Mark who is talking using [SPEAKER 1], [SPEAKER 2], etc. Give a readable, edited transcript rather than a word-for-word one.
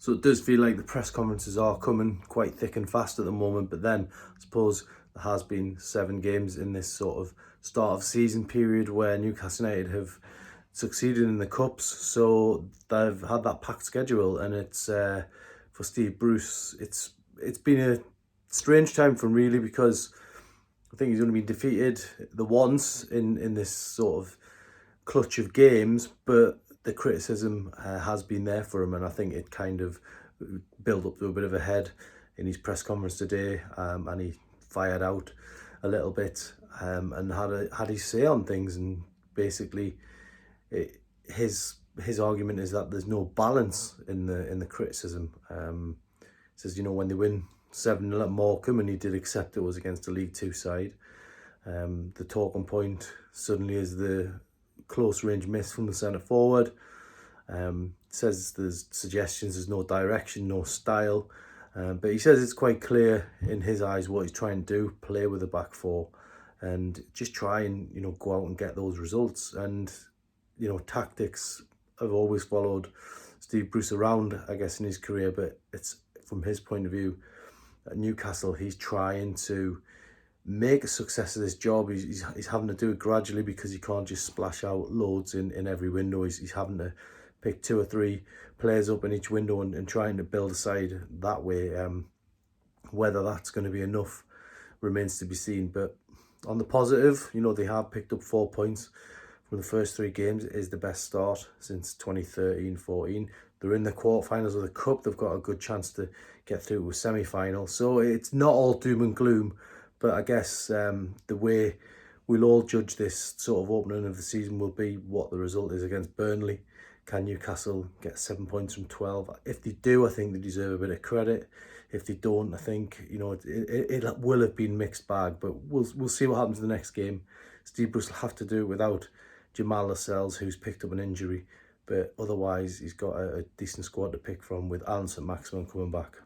[SPEAKER 1] So it does feel like the press conferences are coming quite thick and fast at the moment, but then I suppose there has been 7 games in this sort of start of season period where Newcastle United have succeeded in the cups, so they've had that packed schedule, and it's for Steve Bruce, it's been a strange time for him really, because I think he's only been defeated the once in this sort of clutch of games, but the criticism has been there for him, and I think it kind of built up to a bit of a head in his press conference today, and he fired out a little bit, and had his say on things, and basically his argument is that there's no balance in the criticism. Says, you know, when they win 7-0 at Morecambe, and he did accept it was against a League Two side, the talking point suddenly is the close range miss from the centre forward. Says there's suggestions, there's no direction, no style, but he says it's quite clear in his eyes what he's trying to do: play with a back four, and just try and, you know, go out and get those results. And, you know, tactics have always followed Steve Bruce around, I guess, in his career, but it's from his point of view at Newcastle, he's trying to make a success of this job. He's having to do it gradually, because he can't just splash out loads in every window. He's having to pick 2 or 3 players up in each window and trying to build a side that way. Whether that's going to be enough remains to be seen. But on the positive, you know, they have picked up 4 points from the first 3 games. It is the best start since 2013-14. They're in the quarterfinals of the Cup. They've got a good chance to get through to a semi-final. So it's not all doom and gloom. But I guess the way we'll all judge this sort of opening of the season will be what the result is against Burnley. Can Newcastle get 7 points from 12? If they do, I think they deserve a bit of credit. If they don't, I think, you know, it will have been mixed bag. But we'll see what happens in the next game. Steve Bruce will have to do it without Jamal Lascelles, who's picked up an injury. But otherwise, he's got a decent squad to pick from, with Alan St Maximin coming back.